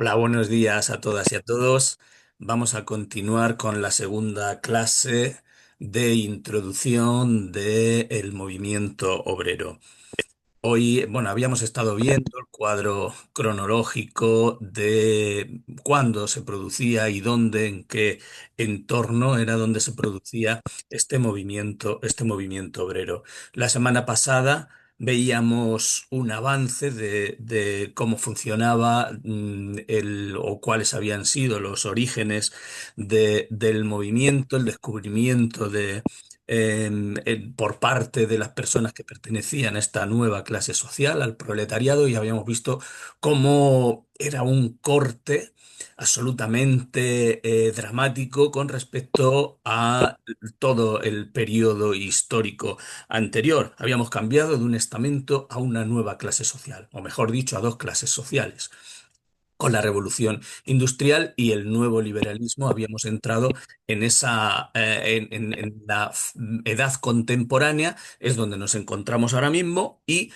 Hola, buenos días a todas y a todos. Vamos a continuar con la segunda clase de introducción del movimiento obrero. Hoy, bueno, habíamos estado viendo el cuadro cronológico de cuándo se producía y dónde, en qué entorno era donde se producía este movimiento obrero. La semana pasada veíamos un avance de cómo funcionaba o cuáles habían sido los orígenes del movimiento, el descubrimiento por parte de las personas que pertenecían a esta nueva clase social, al proletariado, y habíamos visto cómo era un corte absolutamente dramático con respecto a todo el periodo histórico anterior. Habíamos cambiado de un estamento a una nueva clase social, o mejor dicho, a dos clases sociales. Con la revolución industrial y el nuevo liberalismo habíamos entrado en en la edad contemporánea, es donde nos encontramos ahora mismo, y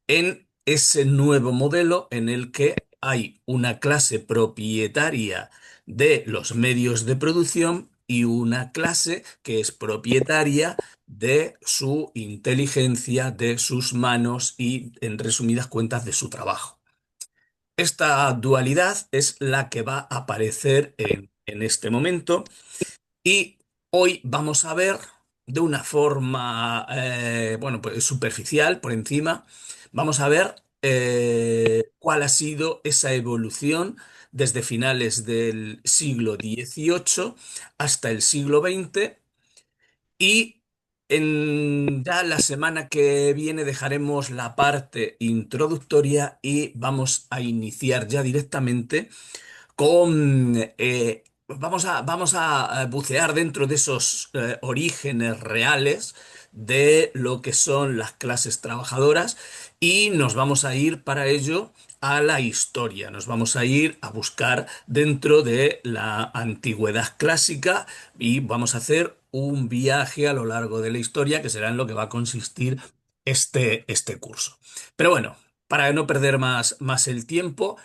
en ese nuevo modelo en el que hay una clase propietaria de los medios de producción y una clase que es propietaria de su inteligencia, de sus manos y, en resumidas cuentas, de su trabajo. Esta dualidad es la que va a aparecer en este momento, y hoy vamos a ver de una forma, bueno, pues superficial, por encima, vamos a ver cuál ha sido esa evolución desde finales del siglo XVIII hasta el siglo XX. Y ya la semana que viene dejaremos la parte introductoria y vamos a iniciar ya directamente con... vamos a bucear dentro de esos orígenes reales de lo que son las clases trabajadoras, y nos vamos a ir para ello a la historia. Nos vamos a ir a buscar dentro de la antigüedad clásica y vamos a hacer un viaje a lo largo de la historia, que será en lo que va a consistir este curso. Pero bueno, para no perder más el tiempo,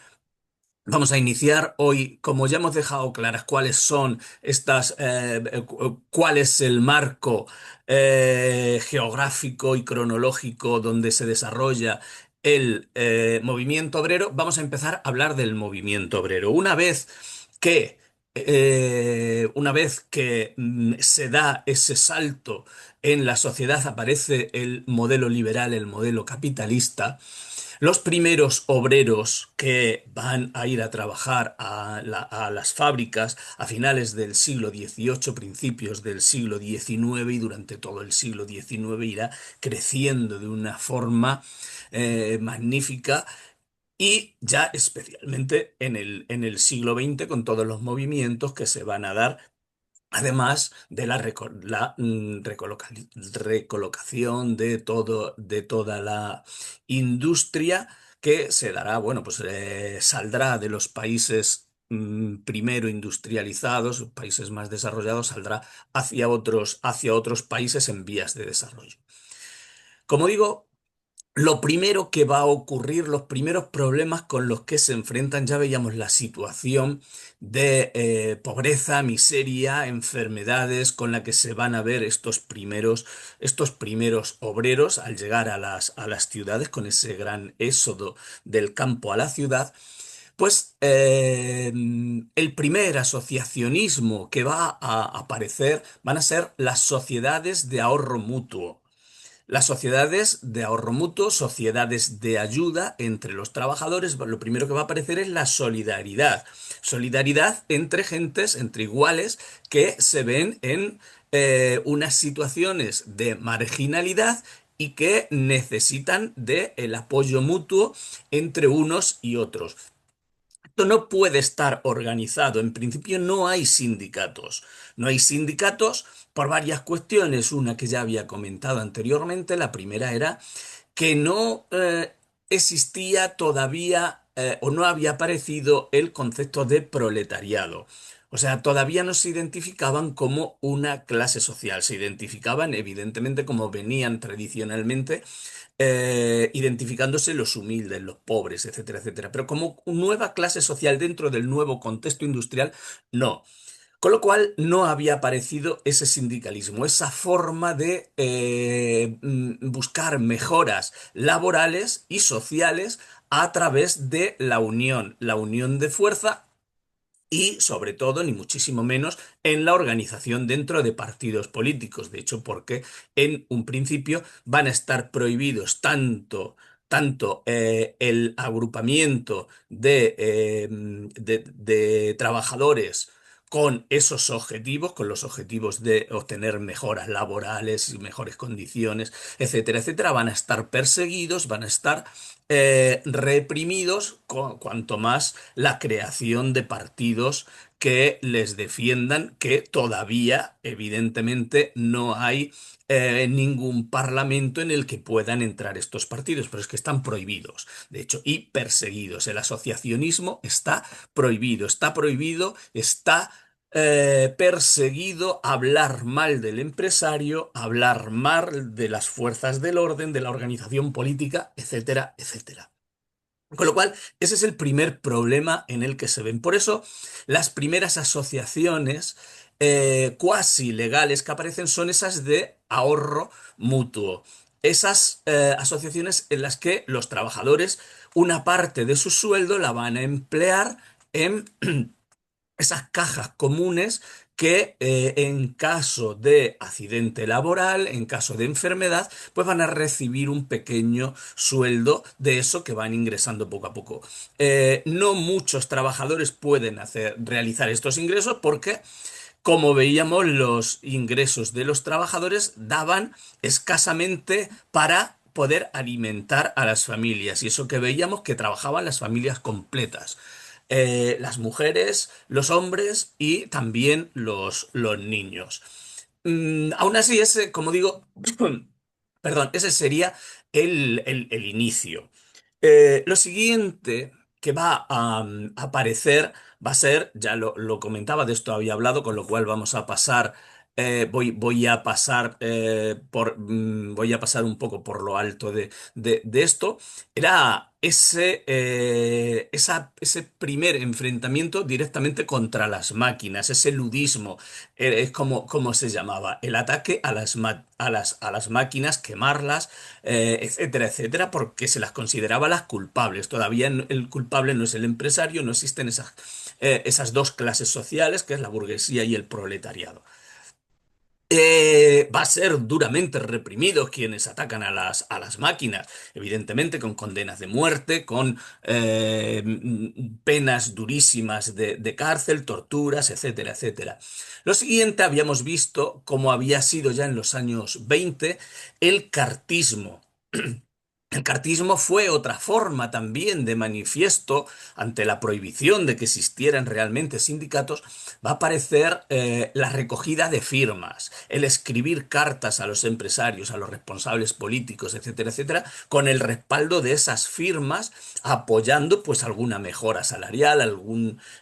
vamos a iniciar hoy. Como ya hemos dejado claras cuáles son cuál es el marco geográfico y cronológico donde se desarrolla el movimiento obrero, vamos a empezar a hablar del movimiento obrero. Una vez que se da ese salto en la sociedad, aparece el modelo liberal, el modelo capitalista. Los primeros obreros que van a ir a trabajar a las fábricas a finales del siglo XVIII, principios del siglo XIX, y durante todo el siglo XIX irá creciendo de una forma magnífica, y ya especialmente en el siglo XX, con todos los movimientos que se van a dar. Además de recolocación de toda la industria que se dará, bueno, pues saldrá de los países primero industrializados, países más desarrollados, saldrá hacia otros países en vías de desarrollo. Como digo, lo primero que va a ocurrir, los primeros problemas con los que se enfrentan, ya veíamos la situación de pobreza, miseria, enfermedades con la que se van a ver estos primeros obreros al llegar a las ciudades, con ese gran éxodo del campo a la ciudad. Pues el primer asociacionismo que va a aparecer van a ser las sociedades de ahorro mutuo. Las sociedades de ahorro mutuo, sociedades de ayuda entre los trabajadores, lo primero que va a aparecer es la solidaridad. Solidaridad entre gentes, entre iguales, que se ven en unas situaciones de marginalidad y que necesitan del apoyo mutuo entre unos y otros. Esto no puede estar organizado. En principio no hay sindicatos. No hay sindicatos por varias cuestiones. Una que ya había comentado anteriormente. La primera era que no existía todavía o no había aparecido el concepto de proletariado. O sea, todavía no se identificaban como una clase social, se identificaban evidentemente como venían tradicionalmente identificándose los humildes, los pobres, etcétera, etcétera. Pero como nueva clase social dentro del nuevo contexto industrial, no. Con lo cual no había aparecido ese sindicalismo, esa forma de buscar mejoras laborales y sociales a través de la unión de fuerza y sobre todo, ni muchísimo menos, en la organización dentro de partidos políticos. De hecho, porque en un principio van a estar prohibidos tanto el agrupamiento de trabajadores con esos objetivos, con los objetivos de obtener mejoras laborales y mejores condiciones, etcétera, etcétera, van a estar perseguidos, van a estar reprimidos, cuanto más la creación de partidos que les defiendan, que todavía, evidentemente, no hay ningún parlamento en el que puedan entrar estos partidos, pero es que están prohibidos, de hecho, y perseguidos. El asociacionismo está prohibido, está perseguido hablar mal del empresario, hablar mal de las fuerzas del orden, de la organización política, etcétera, etcétera. Con lo cual, ese es el primer problema en el que se ven. Por eso, las primeras asociaciones cuasi legales que aparecen son esas de ahorro mutuo. Esas asociaciones en las que los trabajadores una parte de su sueldo la van a emplear en esas cajas comunes que en caso de accidente laboral, en caso de enfermedad, pues van a recibir un pequeño sueldo de eso que van ingresando poco a poco. No muchos trabajadores pueden realizar estos ingresos porque, como veíamos, los ingresos de los trabajadores daban escasamente para poder alimentar a las familias. Y eso que veíamos que trabajaban las familias completas, las mujeres, los hombres y también los niños. Aún así, ese, como digo, perdón, ese sería el inicio. Lo siguiente que va a aparecer va a ser, ya lo comentaba, de esto había hablado, con lo cual vamos a pasar, voy a pasar voy a pasar un poco por lo alto de esto. Era ese primer enfrentamiento directamente contra las máquinas, ese ludismo, es como se llamaba, el ataque a las máquinas, quemarlas, etcétera, etcétera, porque se las consideraba las culpables. Todavía el culpable no es el empresario, no existen esas dos clases sociales, que es la burguesía y el proletariado. Va a ser duramente reprimidos quienes atacan a las máquinas, evidentemente con condenas de muerte, con penas durísimas de cárcel, torturas, etcétera, etcétera. Lo siguiente habíamos visto, como había sido ya en los años 20, el cartismo. El cartismo fue otra forma también de manifiesto ante la prohibición de que existieran realmente sindicatos. Va a aparecer la recogida de firmas, el escribir cartas a los empresarios, a los responsables políticos, etcétera, etcétera, con el respaldo de esas firmas, apoyando pues alguna mejora salarial,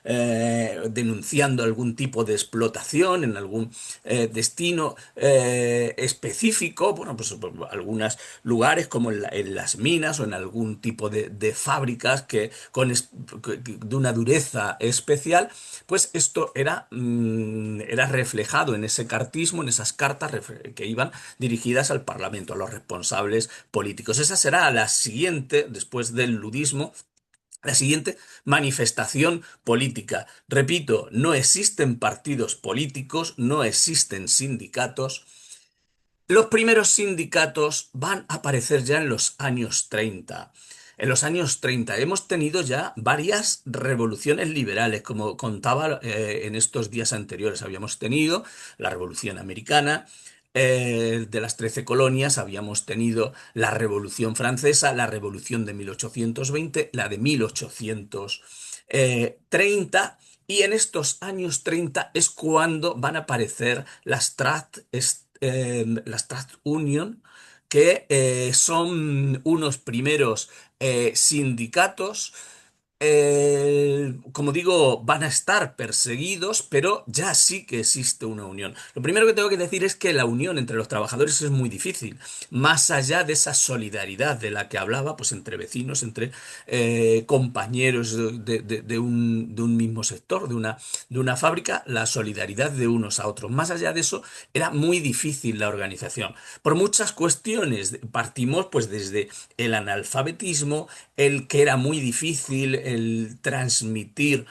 denunciando algún tipo de explotación en algún destino específico, bueno, pues algunos lugares como en las minas o en algún tipo de fábricas de una dureza especial, pues esto era reflejado en ese cartismo, en esas cartas que iban dirigidas al Parlamento, a los responsables políticos. Esa será la siguiente, después del ludismo, la siguiente manifestación política. Repito, no existen partidos políticos, no existen sindicatos. Los primeros sindicatos van a aparecer ya en los años 30. En los años 30 hemos tenido ya varias revoluciones liberales, como contaba en estos días anteriores. Habíamos tenido la Revolución Americana, de las 13 colonias, habíamos tenido la Revolución Francesa, la Revolución de 1820, la de 1830. Y en estos años 30 es cuando van a aparecer las Trust Union, que son unos primeros sindicatos como digo, van a estar perseguidos, pero ya sí que existe una unión. Lo primero que tengo que decir es que la unión entre los trabajadores es muy difícil, más allá de esa solidaridad de la que hablaba, pues entre vecinos, entre compañeros de un mismo sector, de una fábrica, la solidaridad de unos a otros. Más allá de eso, era muy difícil la organización. Por muchas cuestiones, partimos pues desde el analfabetismo, el que era muy difícil el transmitir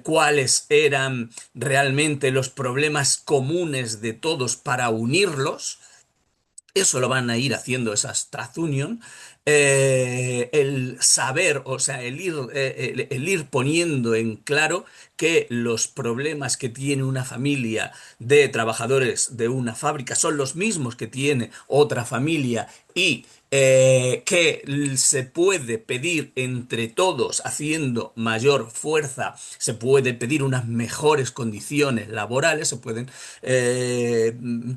cuáles eran realmente los problemas comunes de todos para unirlos. Eso lo van a ir haciendo esas Trade Union. El saber, o sea, el ir poniendo en claro que los problemas que tiene una familia de trabajadores de una fábrica son los mismos que tiene otra familia y que se puede pedir entre todos, haciendo mayor fuerza, se puede pedir unas mejores condiciones laborales, se pueden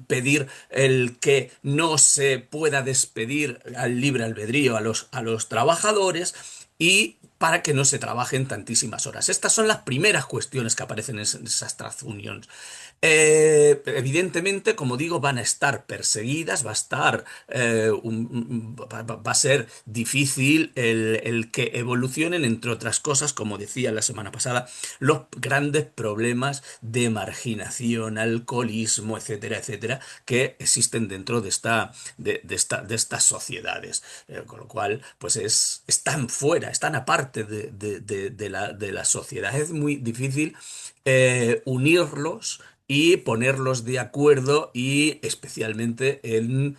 pedir el que no se pueda despedir al libre albedrío a los trabajadores y para que no se trabajen tantísimas horas. Estas son las primeras cuestiones que aparecen en esas trade unions. Evidentemente, como digo, van a estar perseguidas, va a estar, va a ser difícil el que evolucionen, entre otras cosas, como decía la semana pasada, los grandes problemas de marginación, alcoholismo, etcétera, etcétera, que existen dentro de estas sociedades. Con lo cual, pues están fuera, están aparte de la sociedad. Es muy difícil unirlos y ponerlos de acuerdo y especialmente en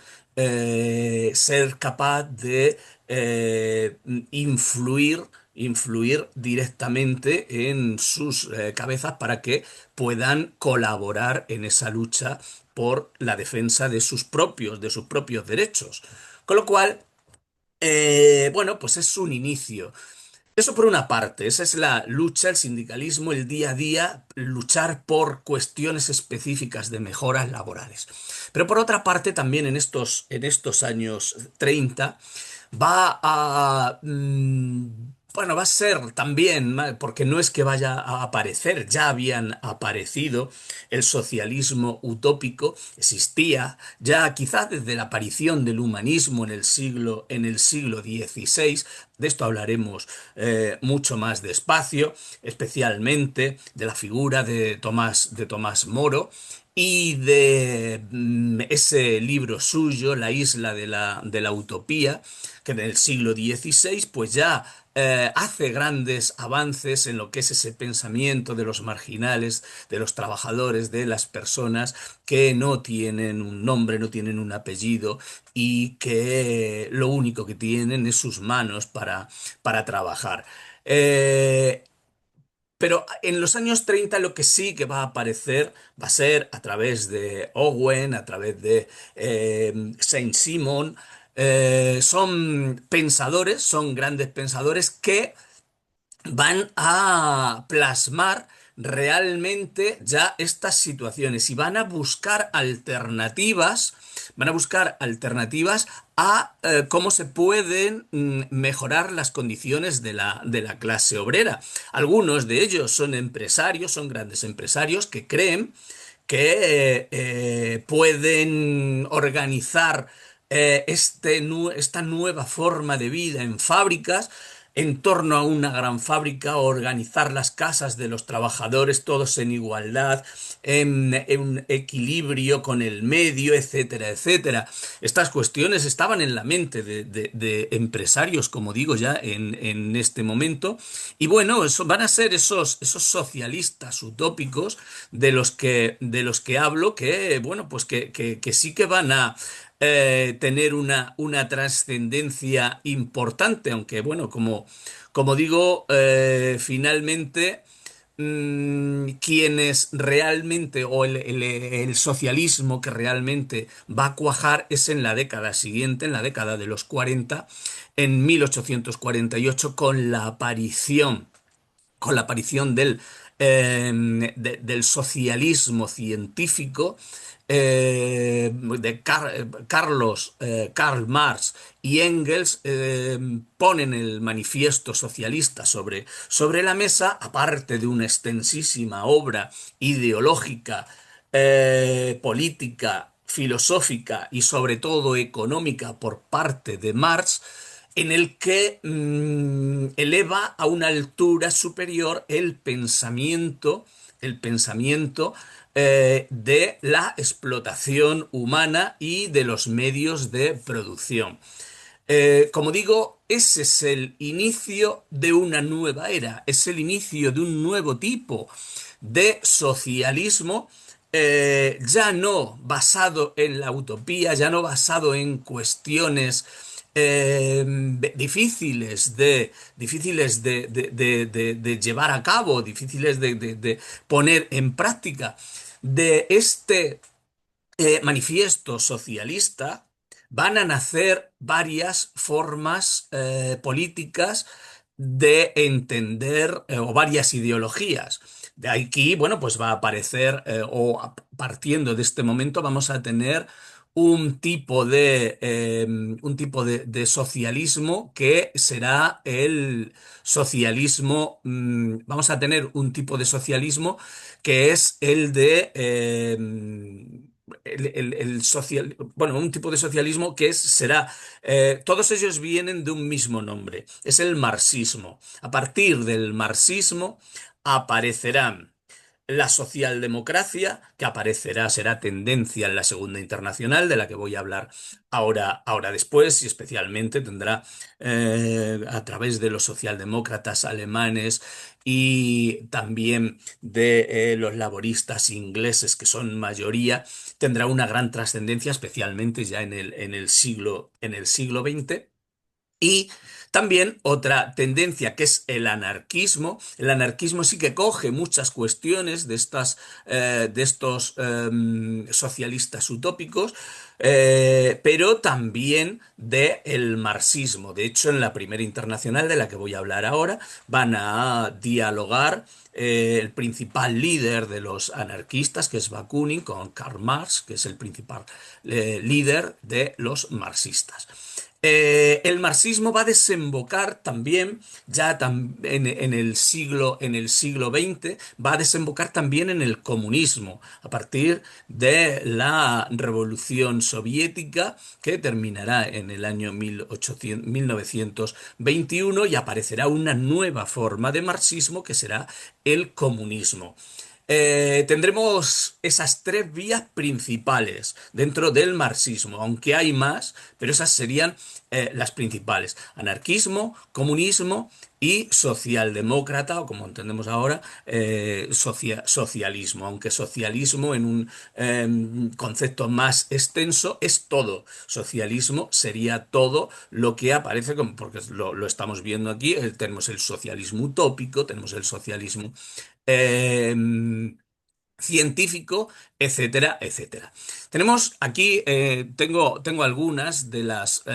ser capaz de influir directamente en sus cabezas para que puedan colaborar en esa lucha por la defensa de sus propios derechos. Con lo cual, bueno, pues es un inicio. Eso por una parte, esa es la lucha, el sindicalismo, el día a día, luchar por cuestiones específicas de mejoras laborales. Pero por otra parte, también en estos años 30 va a, bueno, va a ser también, porque no es que vaya a aparecer, ya habían aparecido el socialismo utópico, existía ya quizás desde la aparición del humanismo en el siglo XVI. De esto hablaremos mucho más despacio, especialmente de la figura de Tomás Moro y de ese libro suyo, La isla de la utopía, que en el siglo XVI pues ya hace grandes avances en lo que es ese pensamiento de los marginales, de los trabajadores, de las personas que no tienen un nombre, no tienen un apellido y que lo único que tienen es sus manos para trabajar. Eh, pero en los años 30 lo que sí que va a aparecer va a ser a través de Owen, a través de Saint-Simon. Son pensadores, son grandes pensadores que van a plasmar realmente ya estas situaciones y van a buscar alternativas a cómo se pueden mejorar las condiciones de la clase obrera. Algunos de ellos son empresarios, son grandes empresarios que creen que pueden organizar esta nueva forma de vida en fábricas en torno a una gran fábrica, organizar las casas de los trabajadores, todos en igualdad, en equilibrio con el medio, etcétera, etcétera. Estas cuestiones estaban en la mente de empresarios, como digo ya en este momento, y bueno, eso, van a ser esos socialistas utópicos de los que hablo, que bueno, pues que sí que van a tener una trascendencia importante, aunque bueno, como digo, finalmente quienes realmente, o el socialismo que realmente va a cuajar es en la década siguiente, en la década de los 40, en 1848, con la aparición del del socialismo científico, Karl Marx y Engels ponen el manifiesto socialista sobre la mesa, aparte de una extensísima obra ideológica, política, filosófica y sobre todo económica por parte de Marx, en el que eleva a una altura superior el pensamiento de la explotación humana y de los medios de producción. Como digo, ese es el inicio de una nueva era, es el inicio de un nuevo tipo de socialismo, ya no basado en la utopía, ya no basado en cuestiones difíciles de llevar a cabo, difíciles de poner en práctica. De este manifiesto socialista van a nacer varias formas políticas de entender o varias ideologías. De aquí, bueno, pues va a aparecer, partiendo de este momento, vamos a tener un tipo de socialismo que será el socialismo. Vamos a tener un tipo de socialismo que es el de bueno, un tipo de socialismo que será, todos ellos vienen de un mismo nombre, es el marxismo. A partir del marxismo aparecerán la socialdemocracia, que aparecerá, será tendencia en la Segunda Internacional, de la que voy a hablar ahora después, y especialmente tendrá, a través de los socialdemócratas alemanes y también de los laboristas ingleses, que son mayoría, tendrá una gran trascendencia, especialmente ya en el siglo XX. Y también otra tendencia que es el anarquismo. El anarquismo sí que coge muchas cuestiones de estos socialistas utópicos, pero también del marxismo. De hecho, en la Primera Internacional, de la que voy a hablar ahora, van a dialogar el principal líder de los anarquistas, que es Bakunin, con Karl Marx, que es el principal líder de los marxistas. El marxismo va a desembocar también, ya en el siglo XX, va a desembocar también en el comunismo, a partir de la Revolución Soviética, que terminará en el año 1921, y aparecerá una nueva forma de marxismo que será el comunismo. Tendremos esas tres vías principales dentro del marxismo, aunque hay más, pero esas serían las principales: anarquismo, comunismo y socialdemócrata, o como entendemos ahora, socialismo, aunque socialismo en un concepto más extenso es todo. Socialismo sería todo lo que aparece, porque lo estamos viendo aquí. Tenemos el socialismo utópico, tenemos el socialismo eh, científico, etcétera, etcétera. Tenemos aquí, tengo algunas de las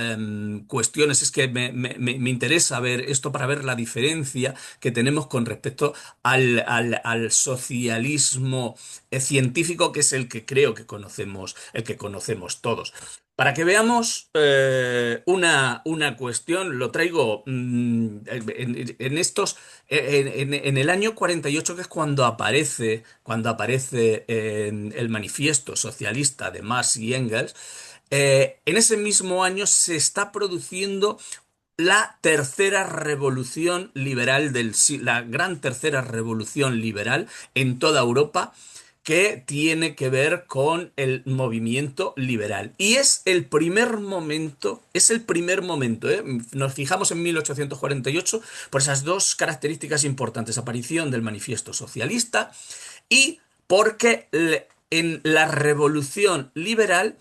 cuestiones. Es que me interesa ver esto para ver la diferencia que tenemos con respecto al socialismo científico, que es el que creo que conocemos, el que conocemos todos. Para que veamos una cuestión, lo traigo en estos, en el año 48, que es cuando aparece el manifiesto socialista de Marx y Engels. En ese mismo año se está produciendo la tercera revolución liberal la gran tercera revolución liberal en toda Europa, que tiene que ver con el movimiento liberal. Y es el primer momento, ¿eh? Nos fijamos en 1848 por esas dos características importantes: aparición del manifiesto socialista, y porque en la revolución liberal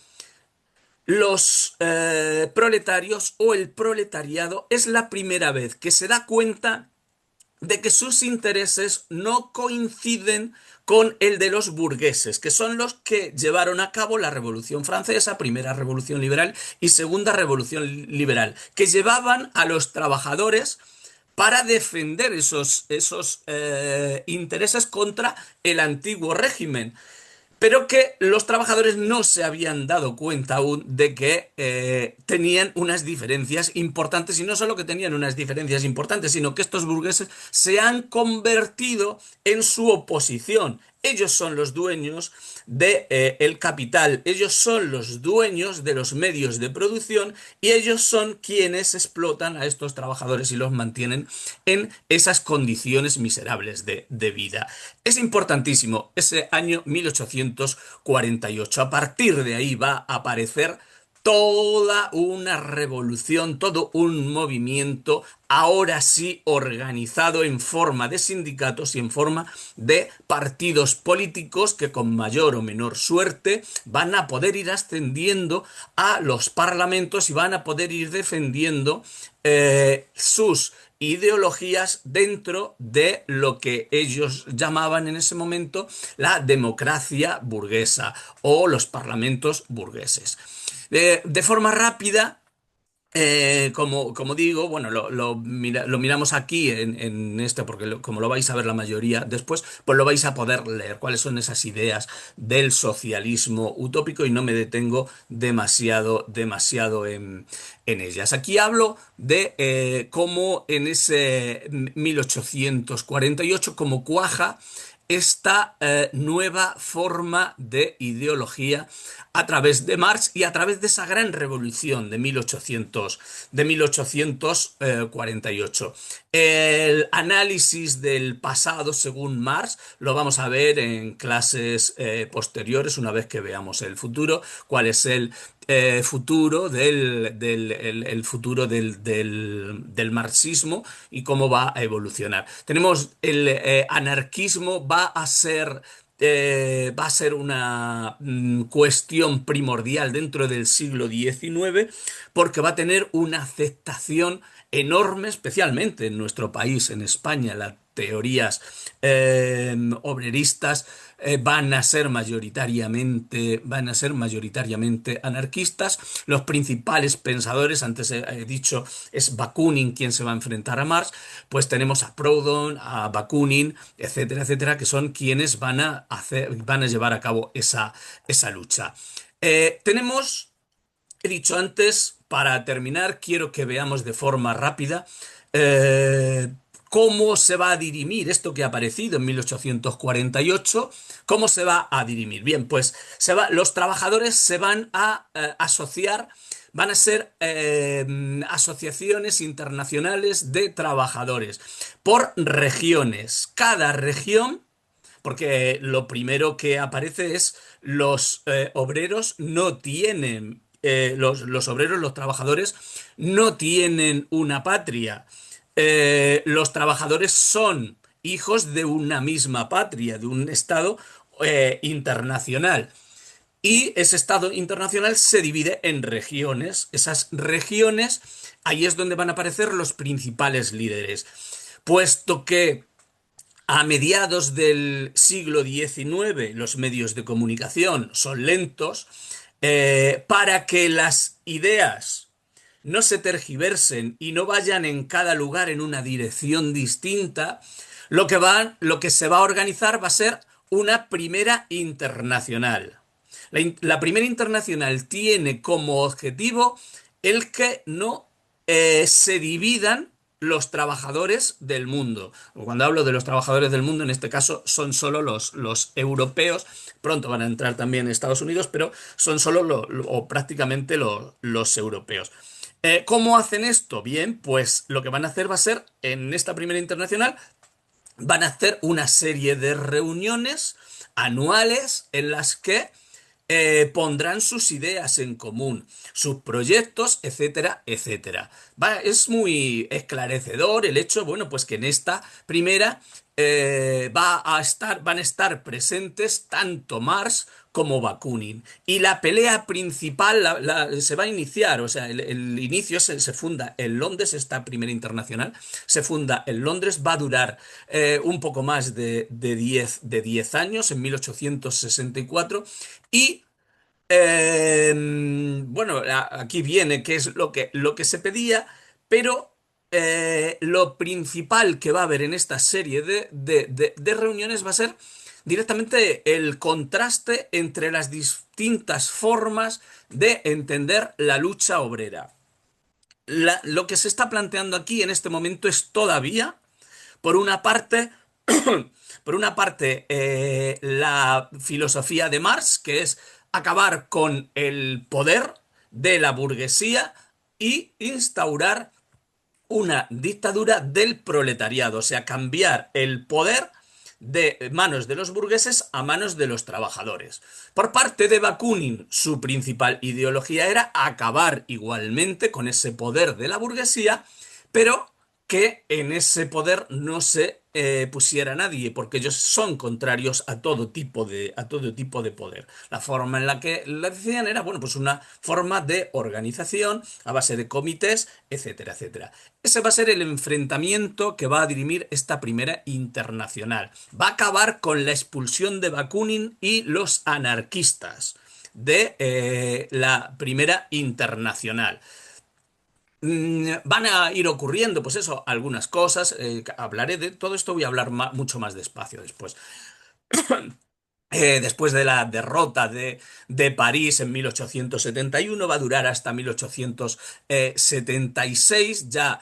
los proletarios, o el proletariado, es la primera vez que se da cuenta de que sus intereses no coinciden con el de los burgueses, que son los que llevaron a cabo la Revolución Francesa, primera revolución liberal y segunda revolución liberal, que llevaban a los trabajadores para defender esos intereses contra el antiguo régimen. Pero que los trabajadores no se habían dado cuenta aún de que tenían unas diferencias importantes, y no solo que tenían unas diferencias importantes, sino que estos burgueses se han convertido en su oposición. Ellos son los dueños de, el capital, ellos son los dueños de los medios de producción y ellos son quienes explotan a estos trabajadores y los mantienen en esas condiciones miserables de vida. Es importantísimo ese año 1848. A partir de ahí va a aparecer toda una revolución, todo un movimiento, ahora sí organizado en forma de sindicatos y en forma de partidos políticos que con mayor o menor suerte van a poder ir ascendiendo a los parlamentos y van a poder ir defendiendo sus ideologías dentro de lo que ellos llamaban en ese momento la democracia burguesa o los parlamentos burgueses. De forma rápida, como digo, bueno, lo miramos aquí en este, porque como lo vais a ver la mayoría después, pues lo vais a poder leer cuáles son esas ideas del socialismo utópico y no me detengo demasiado en ellas. Aquí hablo de cómo en ese 1848, cómo cuaja esta nueva forma de ideología a través de Marx y a través de esa gran revolución de 1848. El análisis del pasado, según Marx, lo vamos a ver en clases posteriores, una vez que veamos el futuro, cuál es el futuro el futuro del marxismo y cómo va a evolucionar. Tenemos el anarquismo, va a ser una cuestión primordial dentro del siglo XIX porque va a tener una aceptación enorme, especialmente en nuestro país, en España. Las teorías obreristas van a ser mayoritariamente anarquistas. Los principales pensadores, antes he dicho, es Bakunin quien se va a enfrentar a Marx, pues tenemos a Proudhon, a Bakunin, etcétera, etcétera, que son quienes van a llevar a cabo esa lucha. Tenemos, he dicho antes, para terminar, quiero que veamos de forma rápida eh, cómo se va a dirimir esto que ha aparecido en 1848, cómo se va a dirimir. Bien, pues los trabajadores se van a asociar, van a ser asociaciones internacionales de trabajadores por regiones. Cada región, porque lo primero que aparece es los obreros no tienen, los obreros, los trabajadores no tienen una patria. Los trabajadores son hijos de una misma patria, de un Estado internacional. Y ese Estado internacional se divide en regiones. Esas regiones, ahí es donde van a aparecer los principales líderes. Puesto que a mediados del siglo XIX los medios de comunicación son lentos, para que las ideas no se tergiversen y no vayan en cada lugar en una dirección distinta, lo que se va a organizar va a ser una primera internacional. La primera internacional tiene como objetivo el que no se dividan los trabajadores del mundo. Cuando hablo de los trabajadores del mundo, en este caso son solo los europeos. Pronto van a entrar también Estados Unidos, pero son solo o prácticamente los europeos. ¿Cómo hacen esto? Bien, pues lo que van a hacer va a ser, en esta primera internacional, van a hacer una serie de reuniones anuales en las que pondrán sus ideas en común, sus proyectos, etcétera, etcétera. Es muy esclarecedor el hecho, bueno, pues que en esta primera van a estar presentes tanto Marx como Bakunin. Y la pelea principal se va a iniciar, o sea, el inicio se funda en Londres, esta primera internacional, se funda en Londres, va a durar un poco más de 10 años, en 1864, y bueno, aquí viene qué es lo que se pedía, pero lo principal que va a haber en esta serie de reuniones va a ser directamente el contraste entre las distintas formas de entender la lucha obrera. Lo que se está planteando aquí en este momento es todavía, por una parte, la filosofía de Marx, que es acabar con el poder de la burguesía y instaurar una dictadura del proletariado, o sea, cambiar el poder de manos de los burgueses a manos de los trabajadores. Por parte de Bakunin, su principal ideología era acabar igualmente con ese poder de la burguesía, pero que en ese poder no se pusiera nadie, porque ellos son contrarios a todo tipo de poder. La forma en la que la decían era, bueno, pues una forma de organización a base de comités, etcétera, etcétera. Ese va a ser el enfrentamiento que va a dirimir esta primera internacional. Va a acabar con la expulsión de Bakunin y los anarquistas de la primera internacional. Van a ir ocurriendo, pues eso, algunas cosas. Hablaré de todo esto, voy a hablar mucho más despacio después. Después de la derrota de París en 1871, va a durar hasta 1876. Ya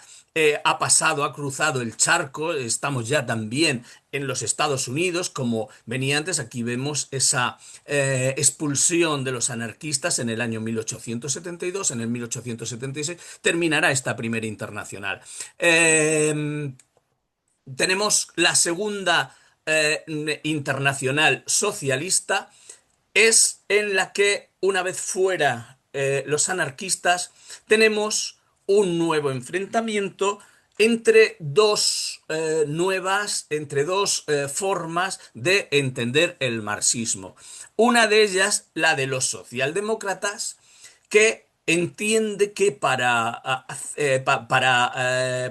ha pasado, ha cruzado el charco, estamos ya también en los Estados Unidos, como venía antes. Aquí vemos esa expulsión de los anarquistas en el año 1872. En el 1876 terminará esta primera internacional. Tenemos la segunda internacional socialista, es en la que, una vez fuera los anarquistas, tenemos un nuevo enfrentamiento entre dos formas de entender el marxismo. Una de ellas, la de los socialdemócratas, que entiende que para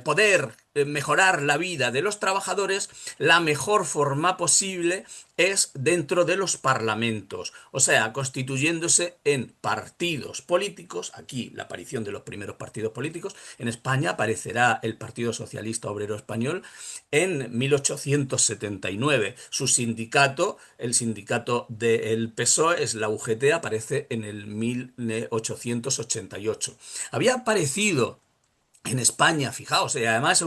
poder mejorar la vida de los trabajadores, la mejor forma posible es dentro de los parlamentos, o sea, constituyéndose en partidos políticos. Aquí la aparición de los primeros partidos políticos. En España aparecerá el Partido Socialista Obrero Español en 1879. Su sindicato, el sindicato del PSOE, es la UGT, aparece en el 1888. Había aparecido en España, fijaos, además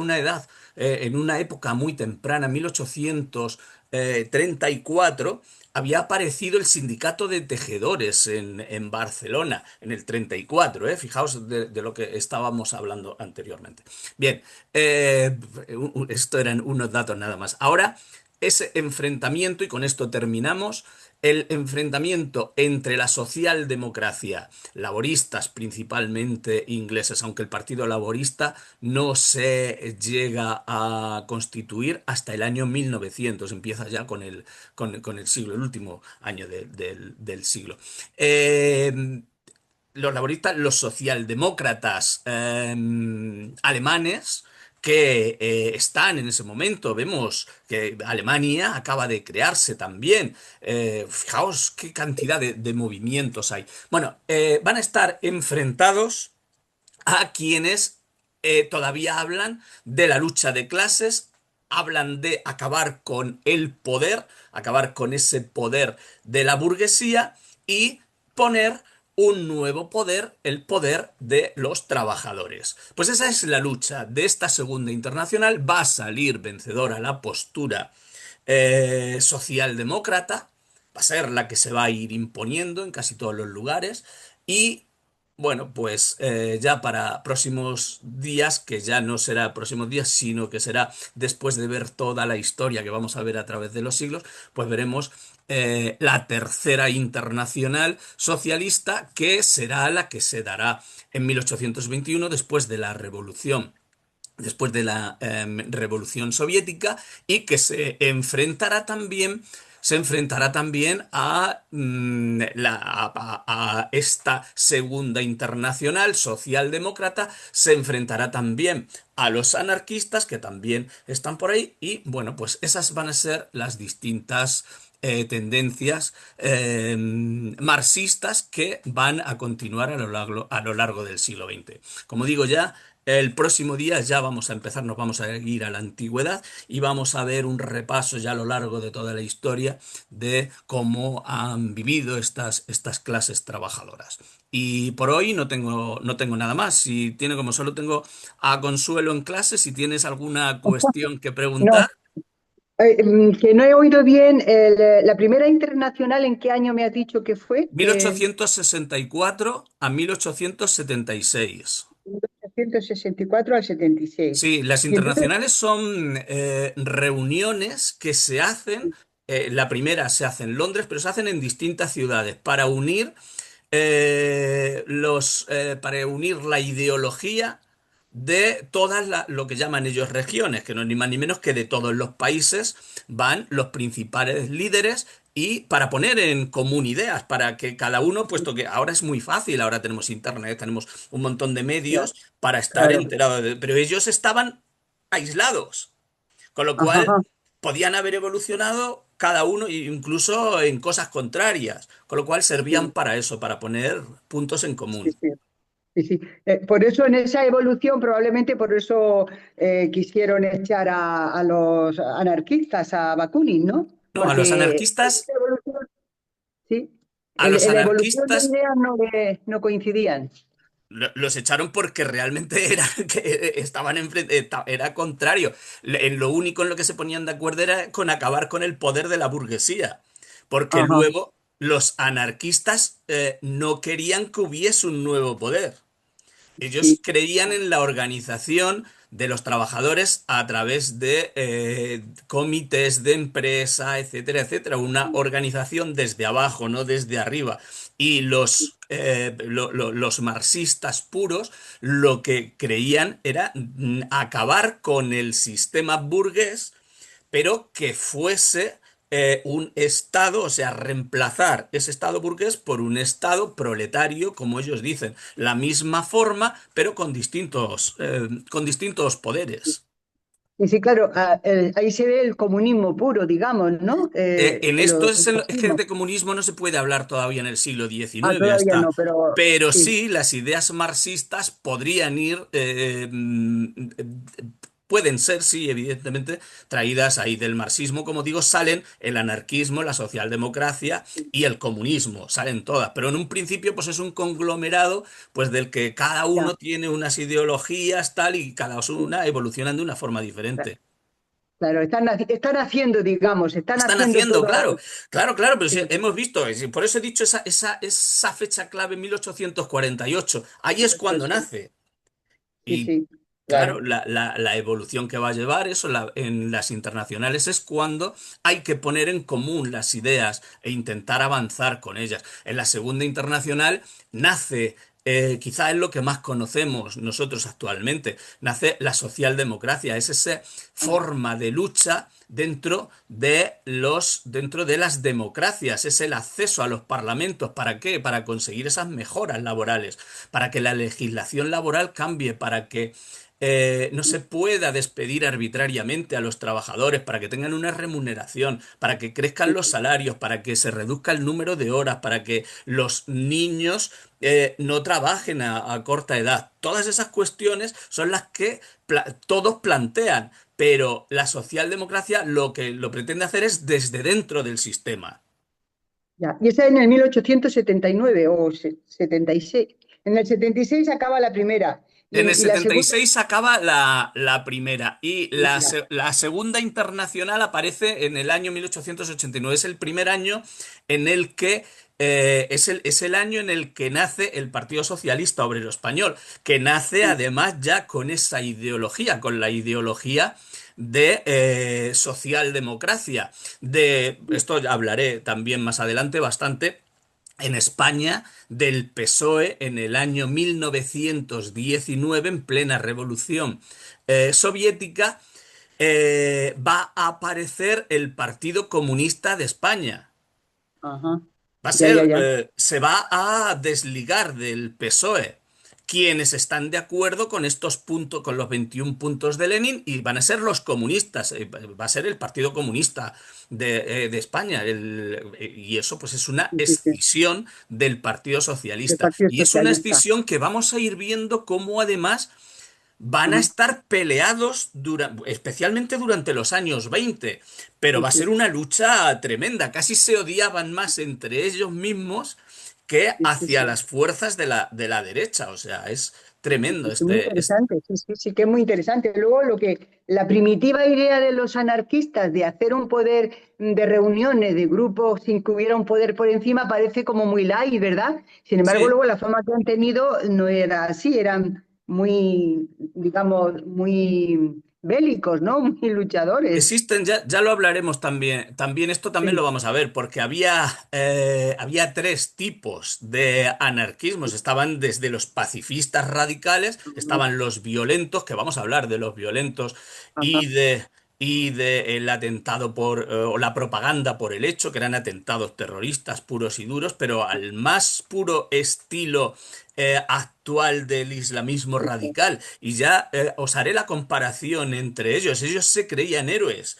en una época muy temprana, 1834, había aparecido el sindicato de tejedores en Barcelona, en el 34, fijaos de lo que estábamos hablando anteriormente. Bien, esto eran unos datos nada más. Ahora, ese enfrentamiento, y con esto terminamos, el enfrentamiento entre la socialdemocracia, laboristas principalmente ingleses, aunque el Partido Laborista no se llega a constituir hasta el año 1900, empieza ya con el siglo, el último año del siglo. Los laboristas, los socialdemócratas alemanes, que están en ese momento. Vemos que Alemania acaba de crearse también. Fijaos qué cantidad de movimientos hay. Bueno, van a estar enfrentados a quienes todavía hablan de la lucha de clases, hablan de acabar con el poder, acabar con ese poder de la burguesía y poner un nuevo poder, el poder de los trabajadores. Pues esa es la lucha de esta segunda internacional. Va a salir vencedora la postura socialdemócrata, va a ser la que se va a ir imponiendo en casi todos los lugares. Y bueno, pues ya para próximos días, que ya no será próximos días, sino que será después de ver toda la historia que vamos a ver a través de los siglos, pues veremos la tercera internacional socialista, que será la que se dará en 1821, después de la Revolución Soviética, y que se enfrentará también a esta segunda internacional socialdemócrata, se enfrentará también a los anarquistas, que también están por ahí. Y bueno, pues esas van a ser las distintas tendencias marxistas que van a continuar a lo largo del siglo XX. Como digo ya, El próximo día ya vamos a empezar, nos vamos a ir a la antigüedad y vamos a ver un repaso ya a lo largo de toda la historia de cómo han vivido estas clases trabajadoras. Y por hoy no tengo nada más. Si tiene, como solo tengo a Consuelo en clase, si tienes alguna cuestión que preguntar. No, que no he oído bien. La primera internacional, ¿en qué año me has dicho que fue? Mil ochocientos sesenta y cuatro a 1876. 1864 al 76. Sí, las Y entonces, internacionales son reuniones que se hacen, la primera se hace en Londres, pero se hacen en distintas ciudades para unir para unir la ideología de todas lo que llaman ellos regiones, que no es ni más ni menos que de todos los países van los principales líderes y para poner en común ideas, para que cada uno, puesto que ahora es muy fácil, ahora tenemos internet, tenemos un montón de ya, medios para estar claro. enterados, pero ellos estaban aislados. Con lo Ajá, cual, ajá. podían haber evolucionado cada uno, incluso en cosas contrarias. Con lo cual, servían Sí, para eso, para poner puntos en sí, común. sí. Sí, sí. Por eso en esa evolución, probablemente por eso quisieron echar a los anarquistas, a Bakunin, ¿no? No, a los Porque en anarquistas, esa evolución, sí, a los en la evolución de anarquistas ideas no coincidían. los echaron porque realmente era que estaban enfrente, era contrario. En lo único en lo que se ponían de acuerdo era con acabar con el poder de la burguesía. Porque Ajá, luego los anarquistas no querían que hubiese un nuevo poder. Ellos sí, creían en la organización de los trabajadores a través de comités de empresa, etcétera, etcétera. Una organización desde abajo, no desde arriba. Y los marxistas puros lo que creían era acabar con el sistema burgués pero que fuese un Estado, o sea, reemplazar ese Estado burgués por un Estado proletario, como ellos dicen, la misma forma, pero con distintos poderes. y sí, claro, ahí se ve el comunismo puro, digamos, ¿no? En esto El es que fascismo. de comunismo no se puede hablar todavía en el siglo Ah, XIX todavía hasta, no, pero pero sí, sí las ideas marxistas podrían ir, pueden ser, sí, evidentemente, traídas ahí del marxismo, como digo, salen el anarquismo, la socialdemocracia y el comunismo, salen todas, pero en un principio pues es un conglomerado pues del que cada ya. uno tiene unas ideologías tal y cada una evolucionan de una forma diferente. Claro, están haciendo, digamos, están Están haciendo haciendo, todo. claro, claro, claro, pero sí, Sí, hemos visto, por eso he dicho esa fecha clave, 1848, ahí es eso cuando sí, nace. sí, Y sí, claro, claro. la evolución que va a llevar eso en las internacionales es cuando hay que poner en común las ideas e intentar avanzar con ellas. En la segunda internacional nace, quizá es lo que más conocemos nosotros actualmente, nace la socialdemocracia, es esa forma de lucha dentro de las democracias, es el acceso a los parlamentos. ¿Para qué? Para conseguir esas mejoras laborales, para que la legislación laboral cambie, para que no se pueda despedir arbitrariamente a los trabajadores, para que tengan una remuneración, para que crezcan Sí, los salarios, para que se reduzca el número de horas, para que los niños no trabajen a corta edad. Todas esas cuestiones son las que todos plantean, pero la socialdemocracia lo que lo pretende hacer es desde dentro del sistema. ya. Y esa en el 1879 o 76. En el 76 acaba la primera. En el Y la setenta y segunda, seis acaba la primera y primera. la segunda internacional aparece en el año 1889. Es el primer año en el que es el año en el que nace el Partido Socialista Obrero Español, que nace Sí, además ya con esa ideología, con la ideología de socialdemocracia. De sí. esto ya hablaré también más adelante bastante en España del PSOE en el año 1919, en plena revolución soviética, va a aparecer el Partido Comunista de España. Ajá. Va a Ya, ya, ser, ya. se va a desligar del PSOE. Quienes están de acuerdo con estos puntos, con los 21 puntos de Lenin, y van a ser los comunistas, va a ser el Partido Comunista de España. Y eso, pues, es una Sí, sí, sí. escisión del Partido Del Socialista. Partido Y es una Socialista. escisión que vamos a ir viendo cómo, además, van a Ajá, estar peleados especialmente durante los años 20, pero sí, va a ser sí, una lucha tremenda. Casi se odiaban más entre ellos mismos que sí, sí, hacia sí. las fuerzas de la derecha. O sea, es tremendo Es muy este, interesante, sí, sí, sí que es muy interesante. Luego, la primitiva idea de los anarquistas de hacer un poder de reuniones, de grupos, sin que hubiera un poder por encima, parece como muy light, ¿verdad? Sin embargo, sí. luego la forma que han tenido no era así, eran muy, digamos, muy bélicos, ¿no? Muy luchadores. Existen, ya lo hablaremos también. También esto también lo Sí, vamos a ver, porque había tres tipos de anarquismos. Estaban desde los pacifistas radicales, ajá, estaban los violentos, que vamos a hablar de los violentos, ajá, y de el atentado o la propaganda por el hecho, que eran atentados terroristas puros y duros, pero al más puro estilo actual del islamismo radical. Y ya os haré la comparación entre ellos. Ellos se creían héroes.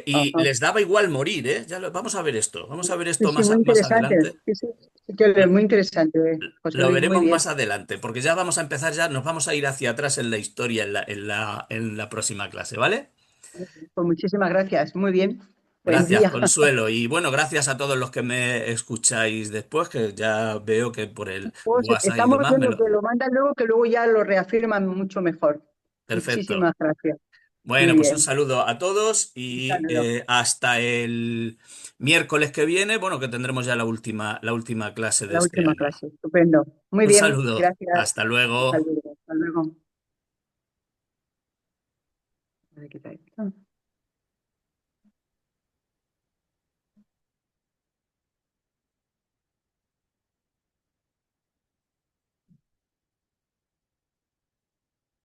Y ajá. les daba igual morir, ¿eh? Vamos a ver esto. Vamos a ver Sí, esto sí, muy más interesante. adelante. Sí, sí, sí que es muy interesante, José Lo Luis, muy veremos bien. más adelante, porque ya vamos a empezar, ya nos vamos a ir hacia atrás en la historia en la próxima clase, ¿vale? Pues muchísimas gracias. Muy bien. Buen Gracias, día. Consuelo. Y bueno, gracias a todos los que me escucháis después, que ya veo que por el Pues WhatsApp y estamos demás me viendo lo... que lo mandan luego, que luego ya lo reafirman mucho mejor. Perfecto. Muchísimas gracias. Bueno, Muy pues un bien. saludo a todos Un y saludo. hasta el miércoles que viene, bueno, que tendremos ya la última clase de La este última año. clase. Estupendo. Muy Un bien. saludo. Gracias. Hasta Un luego. saludo. Hasta luego. A ver qué tal.